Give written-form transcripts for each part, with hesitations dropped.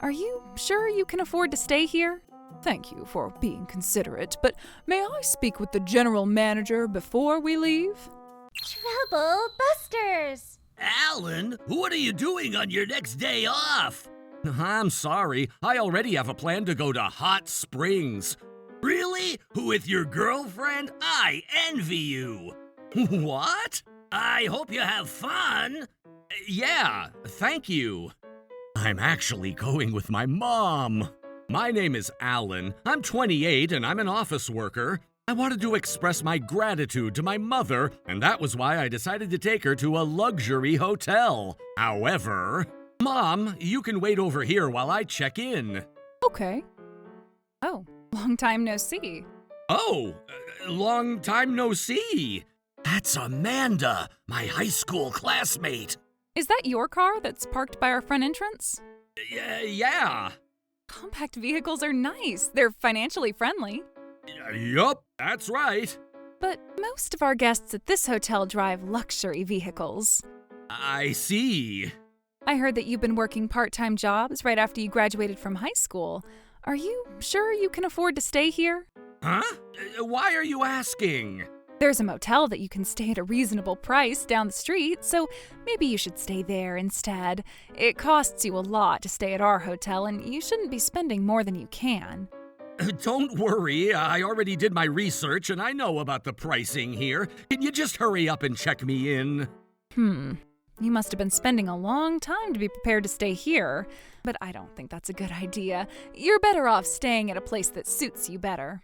Are you sure you can afford to stay here? Thank you for being considerate, but may I speak with the general manager before we leave? Trouble Busters! Alan, what are you doing on your next day off? I'm sorry, I already have a plan to go to Hot Springs. Really? With your girlfriend? I envy you. What? I hope you have fun. Yeah, thank you. I'm actually going with my mom. My name is Alan. I'm 28 and I'm an office worker. I wanted to express my gratitude to my mother, and that was why I decided to take her to a luxury hotel. However, Mom, you can wait over here while I check in. Okay. Oh, long time no see. Oh, long time no see. That's Amanda, my high school classmate. Is that your car that's parked by our front entrance? Yeah. Compact vehicles are nice. They're financially friendly. Yup, that's right. But most of our guests at this hotel drive luxury vehicles. I see. I heard that you've been working part-time jobs right after you graduated from high school. Are you sure you can afford to stay here? Huh? Why are you asking? There's a motel that you can stay at a reasonable price down the street, so maybe you should stay there instead. It costs you a lot to stay at our hotel, and you shouldn't be spending more than you can. Don't worry, I already did my research and I know about the pricing here. Can you just hurry up and check me in? You must have been spending a long time to be prepared to stay here, but I don't think that's a good idea. You're better off staying at a place that suits you better.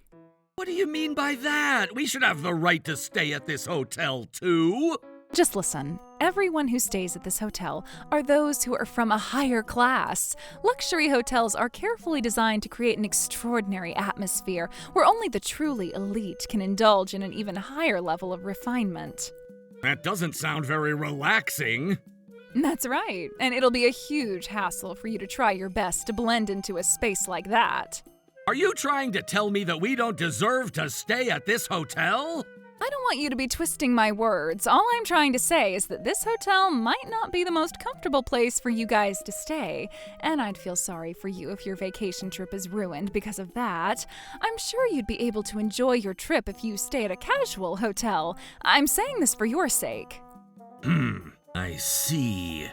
What do you mean by that? We should have the right to stay at this hotel, too. Just listen. Everyone who stays at this hotel are those who are from a higher class. Luxury hotels are carefully designed to create an extraordinary atmosphere where only the truly elite can indulge in an even higher level of refinement. That doesn't sound very relaxing. That's right, and it'll be a huge hassle for you to try your best to blend into a space like that. Are you trying to tell me that we don't deserve to stay at this hotel? I don't want you to be twisting my words. All I'm trying to say is that this hotel might not be the most comfortable place for you guys to stay, and I'd feel sorry for you if your vacation trip is ruined because of that. I'm sure you'd be able to enjoy your trip if you stay at a casual hotel. I'm saying this for your sake. I see.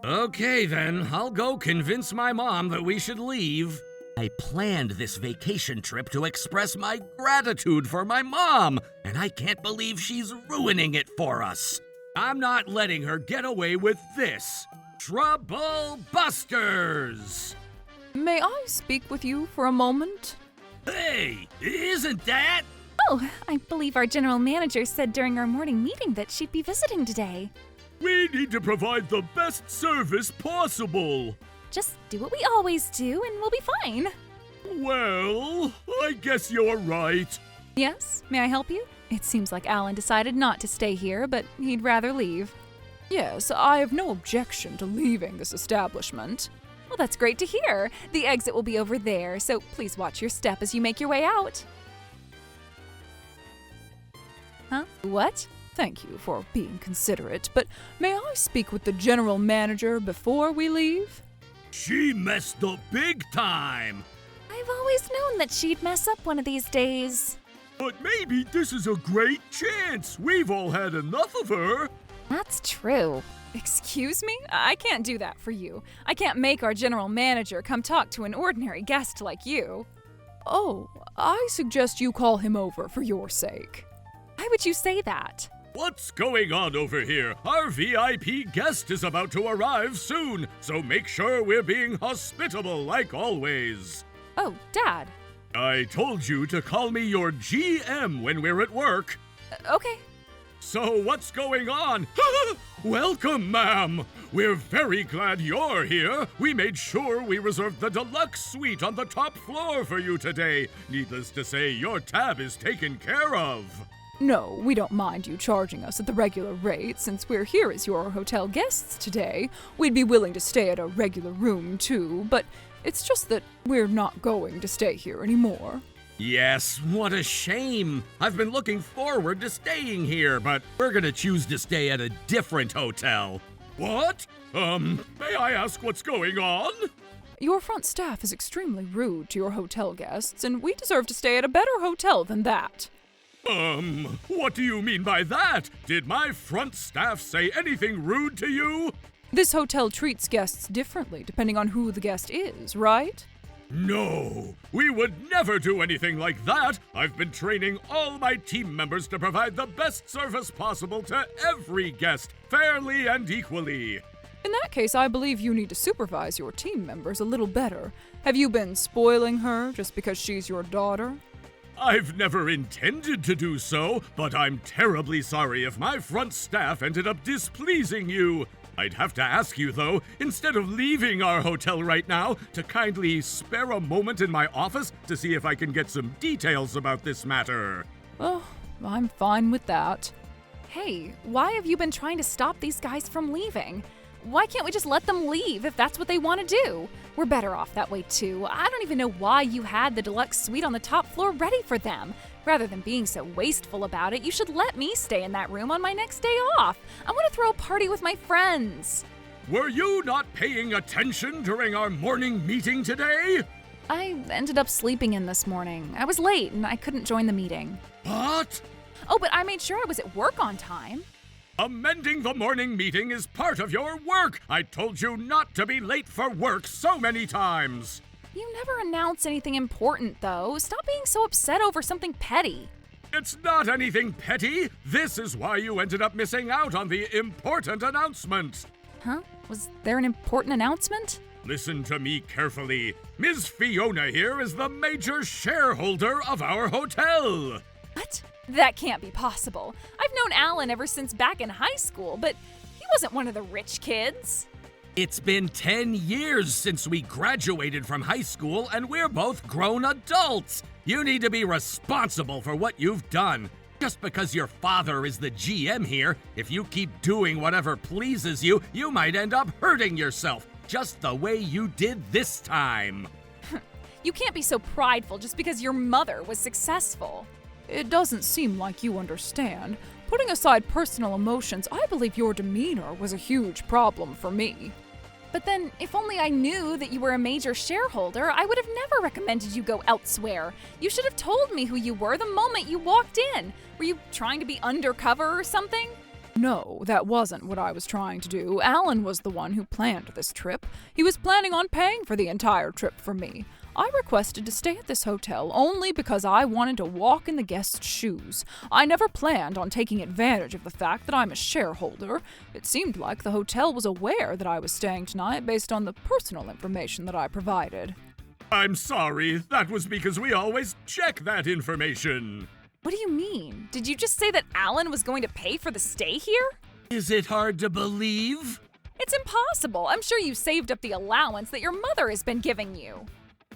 Okay then, I'll go convince my mom that we should leave. I planned this vacation trip to express my gratitude for my mom, and I can't believe she's ruining it for us. I'm not letting her get away with this. Trouble Busters! May I speak with you for a moment? Hey, isn't that? Oh, I believe our general manager said during our morning meeting that she'd be visiting today. We need to provide the best service possible. Just do what we always do and we'll be fine. Well, I guess you're right. Yes, may I help you? It seems like Alan decided not to stay here, but he'd rather leave. Yes, I have no objection to leaving this establishment. Well, that's great to hear. The exit will be over there, so please watch your step as you make your way out. Huh? What? Thank you for being considerate, but may I speak with the general manager before we leave? She messed up big time. I've always known that she'd mess up one of these days. But maybe this is a great chance. We've all had enough of her. That's true. Excuse me? I can't do that for you. I can't make our general manager come talk to an ordinary guest like you. Oh, I suggest you call him over for your sake. Why would you say that? What's going on over here? Our VIP guest is about to arrive soon, so make sure we're being hospitable like always. Oh, Dad. I told you to call me your GM when we're at work. Okay. So what's going on? Welcome, ma'am. We're very glad you're here. We made sure we reserved the deluxe suite on the top floor for you today. Needless to say, your tab is taken care of. No, we don't mind you charging us at the regular rate. Since we're here as your hotel guests today, we'd be willing to stay at a regular room too, but it's just that we're not going to stay here anymore. Yes, what a shame. I've been looking forward to staying here, but we're gonna choose to stay at a different hotel. What? May I ask what's going on? Your front staff is extremely rude to your hotel guests, and we deserve to stay at a better hotel than that. What do you mean by that? Did my front staff say anything rude to you? This hotel treats guests differently depending on who the guest is, right? No, we would never do anything like that. I've been training all my team members to provide the best service possible to every guest, fairly and equally. In that case, I believe you need to supervise your team members a little better. Have you been spoiling her just because she's your daughter? I've never intended to do so, but I'm terribly sorry if my front staff ended up displeasing you. I'd have to ask you, though, instead of leaving our hotel right now, to kindly spare a moment in my office to see if I can get some details about this matter. Oh, I'm fine with that. Hey, why have you been trying to stop these guys from leaving? Why can't we just let them leave if that's what they want to do? We're better off that way too. I don't even know why you had the deluxe suite on the top floor ready for them. Rather than being so wasteful about it, you should let me stay in that room on my next day off. I want to throw a party with my friends. Were you not paying attention during our morning meeting today? I ended up sleeping in this morning. I was late and I couldn't join the meeting. What? Oh, but I made sure I was at work on time. Amending the morning meeting is part of your work. I told you not to be late for work so many times. You never announce anything important, though. Stop being so upset over something petty. It's not anything petty. This is why you ended up missing out on the important announcement. Huh? Was there an important announcement? Listen to me carefully. Ms. Fiona here is the major shareholder of our hotel. What? That can't be possible. I've known Alan ever since back in high school, but he wasn't one of the rich kids. It's been 10 years since we graduated from high school, and we're both grown adults. You need to be responsible for what you've done. Just because your father is the GM here, if you keep doing whatever pleases you, you might end up hurting yourself, just the way you did this time. You can't be so prideful just because your mother was successful. It doesn't seem like you understand. Putting aside personal emotions, I believe your demeanor was a huge problem for me. But then, if only I knew that you were a major shareholder, I would have never recommended you go elsewhere. You should have told me who you were the moment you walked in. Were you trying to be undercover or something? No, that wasn't what I was trying to do. Alan was the one who planned this trip. He was planning on paying for the entire trip for me. I requested to stay at this hotel only because I wanted to walk in the guests' shoes. I never planned on taking advantage of the fact that I'm a shareholder. It seemed like the hotel was aware that I was staying tonight based on the personal information that I provided. I'm sorry, that was because we always check that information. What do you mean? Did you just say that Alan was going to pay for the stay here? Is it hard to believe? It's impossible. I'm sure you saved up the allowance that your mother has been giving you.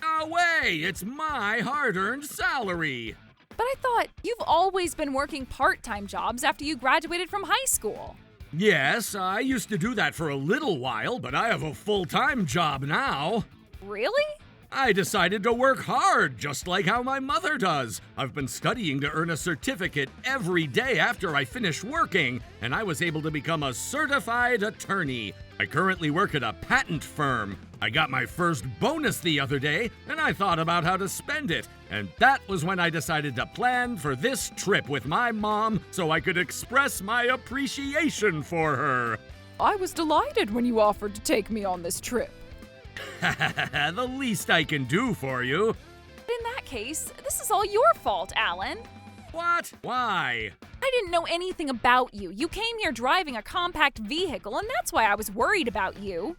No way! It's my hard-earned salary! But I thought you've always been working part-time jobs after you graduated from high school. Yes, I used to do that for a little while, but I have a full-time job now. Really? I decided to work hard, just like how my mother does. I've been studying to earn a certificate every day after I finish working, and I was able to become a certified attorney. I currently work at a patent firm. I got my first bonus the other day, and I thought about how to spend it. And that was when I decided to plan for this trip with my mom so I could express my appreciation for her. I was delighted when you offered to take me on this trip. The least I can do for you. But in that case, this is all your fault, Alan. What? Why? I didn't know anything about you. You came here driving a compact vehicle, and that's why I was worried about you.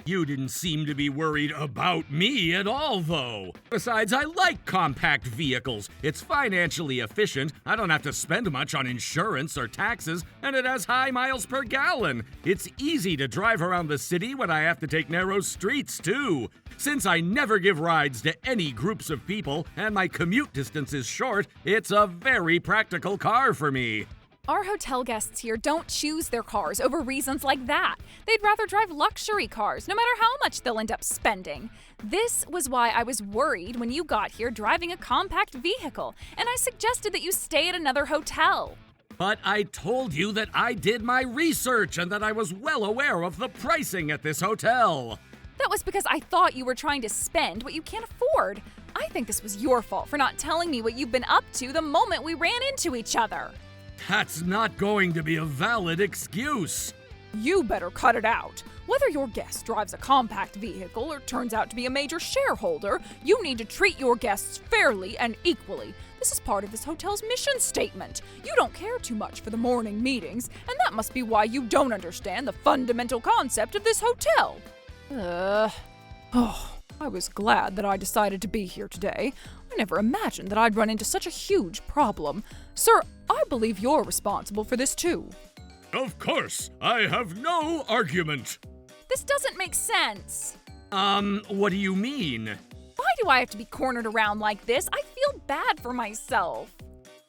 You didn't seem to be worried about me at all, though. Besides, I like compact vehicles. It's financially efficient, I don't have to spend much on insurance or taxes, and it has high miles per gallon. It's easy to drive around the city when I have to take narrow streets, too. Since I never give rides to any groups of people, and my commute distance is short, it's a very practical car for me. Our hotel guests here don't choose their cars over reasons like that. They'd rather drive luxury cars, no matter how much they'll end up spending. This was why I was worried when you got here driving a compact vehicle, and I suggested that you stay at another hotel. But I told you that I did my research and that I was well aware of the pricing at this hotel. That was because I thought you were trying to spend what you can't afford. I think this was your fault for not telling me what you've been up to the moment we ran into each other. That's not going to be a valid excuse. You better cut it out. Whether your guest drives a compact vehicle or turns out to be a major shareholder, you need to treat your guests fairly and equally. This is part of this hotel's mission statement. You don't care too much for the morning meetings, and that must be why you don't understand the fundamental concept of this hotel. I was glad that I decided to be here today. I never imagined that I'd run into such a huge problem. Sir, I believe you're responsible for this too. Of course, I have no argument. This doesn't make sense. What do you mean? Why do I have to be cornered around like this? I feel bad for myself.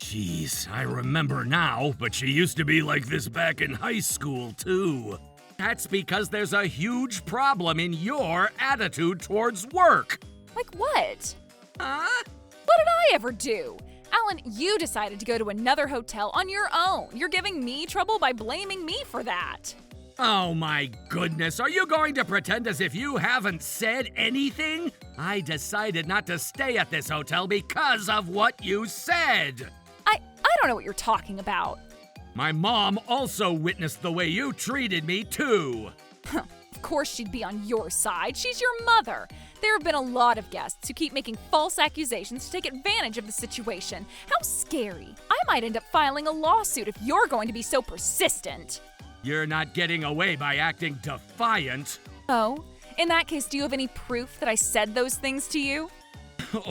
Jeez, I remember now, but she used to be like this back in high school, too. That's because there's a huge problem in your attitude towards work. Like what? Huh? What did I ever do? Alan, you decided to go to another hotel on your own. You're giving me trouble by blaming me for that. Oh my goodness, are you going to pretend as if you haven't said anything? I decided not to stay at this hotel because of what you said. I don't know what you're talking about. My mom also witnessed the way you treated me, too. Of course she'd be on your side. She's your mother. There have been a lot of guests who keep making false accusations to take advantage of the situation. How scary. I might end up filing a lawsuit if you're going to be so persistent. You're not getting away by acting defiant. Oh? In that case, do you have any proof that I said those things to you?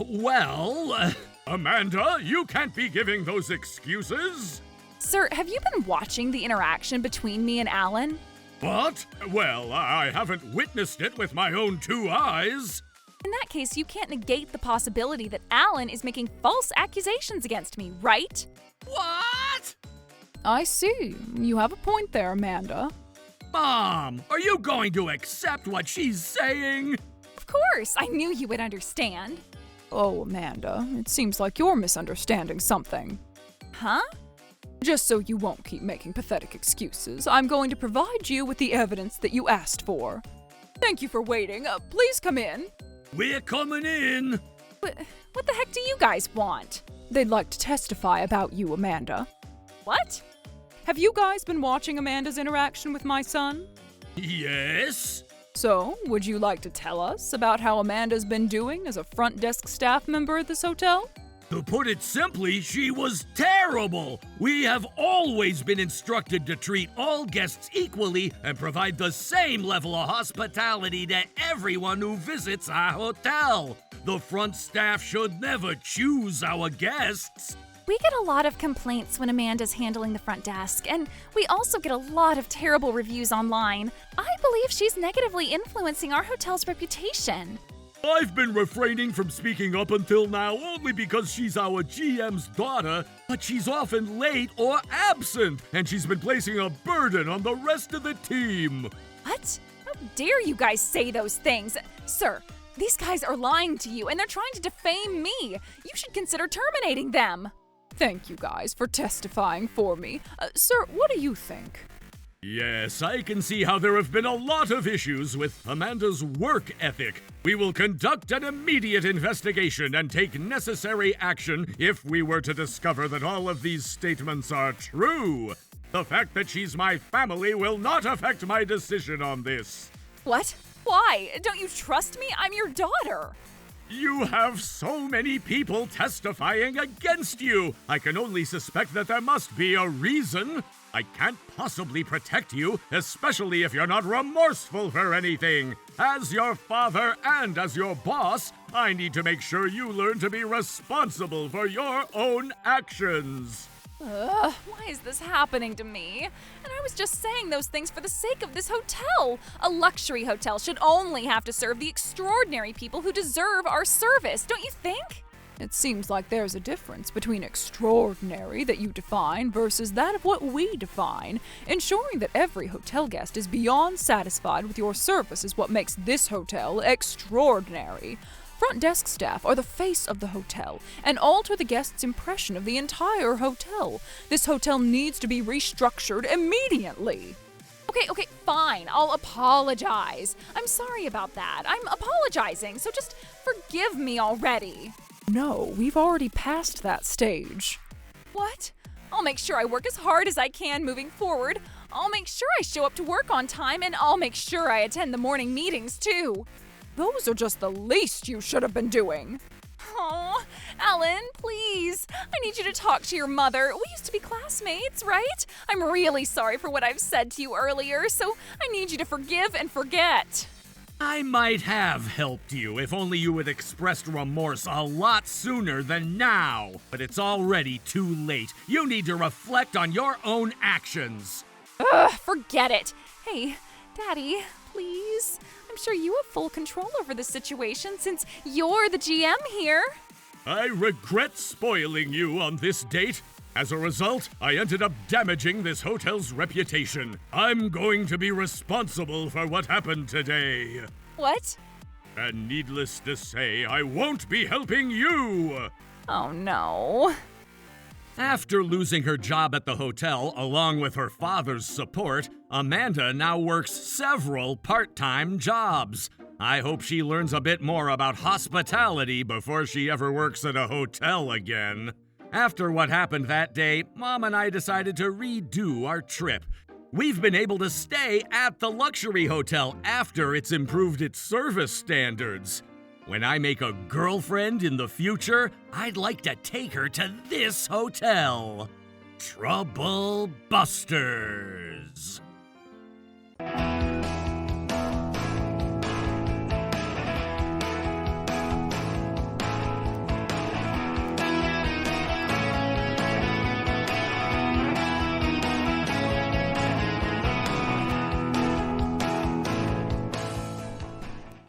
Well, Amanda, you can't be giving those excuses. Sir, have you been watching the interaction between me and Alan? What? Well, I haven't witnessed it with my own 2 eyes. In that case, you can't negate the possibility that Alan is making false accusations against me, right? What? I see. You have a point there, Amanda. Mom, are you going to accept what she's saying? Of course, I knew you would understand. Oh, Amanda, it seems like you're misunderstanding something. Huh? Just so you won't keep making pathetic excuses, I'm going to provide you with the evidence that you asked for. Thank you for waiting. Please come in. We're coming in. What the heck do you guys want? They'd like to testify about you, Amanda. What? Have you guys been watching Amanda's interaction with my son? Yes. So, would you like to tell us about how Amanda's been doing as a front desk staff member at this hotel? To put it simply, she was terrible. We have always been instructed to treat all guests equally and provide the same level of hospitality to everyone who visits our hotel. The front staff should never choose our guests. We get a lot of complaints when Amanda's handling the front desk, and we also get a lot of terrible reviews online. I believe she's negatively influencing our hotel's reputation. I've been refraining from speaking up until now only because she's our GM's daughter, but she's often late or absent, and she's been placing a burden on the rest of the team. What? How dare you guys say those things? Sir, these guys are lying to you, and they're trying to defame me. You should consider terminating them. Thank you guys for testifying for me. Sir, what do you think? Yes, I can see how there have been a lot of issues with Amanda's work ethic. We will conduct an immediate investigation and take necessary action if we were to discover that all of these statements are true. The fact that she's my family will not affect my decision on this. What? Why? Don't you trust me? I'm your daughter. You have so many people testifying against you. I can only suspect that there must be a reason. I can't possibly protect you, especially if you're not remorseful for anything. As your father and as your boss, I need to make sure you learn to be responsible for your own actions. Why is this happening to me? And I was just saying those things for the sake of this hotel. A luxury hotel should only have to serve the extraordinary people who deserve our service, don't you think? It seems like there's a difference between extraordinary that you define versus that of what we define. Ensuring that every hotel guest is beyond satisfied with your service is what makes this hotel extraordinary. Front desk staff are the face of the hotel and alter the guest's impression of the entire hotel. This hotel needs to be restructured immediately. Okay, fine. I'll apologize. I'm sorry about that. I'm apologizing, so just forgive me already. No, we've already passed that stage. What? I'll make sure I work as hard as I can moving forward. I'll make sure I show up to work on time, and I'll make sure I attend the morning meetings too. Those are just the least you should have been doing. Oh, Alan, please. I need you to talk to your mother. We used to be classmates, right? I'm really sorry for what I've said to you earlier, so I need you to forgive and forget. I might have helped you if only you had expressed remorse a lot sooner than now. But it's already too late. You need to reflect on your own actions. Ugh, forget it. Hey, Daddy, please. I'm sure you have full control over the situation since you're the GM here. I regret spoiling you on this date. As a result, I ended up damaging this hotel's reputation. I'm going to be responsible for what happened today. What? And needless to say, I won't be helping you. Oh no. After losing her job at the hotel, along with her father's support, Amanda now works several part-time jobs. I hope she learns a bit more about hospitality before she ever works at a hotel again. After what happened that day, Mom and I decided to redo our trip. We've been able to stay at the luxury hotel after it's improved its service standards. When I make a girlfriend in the future, I'd like to take her to this hotel. Trouble Busters.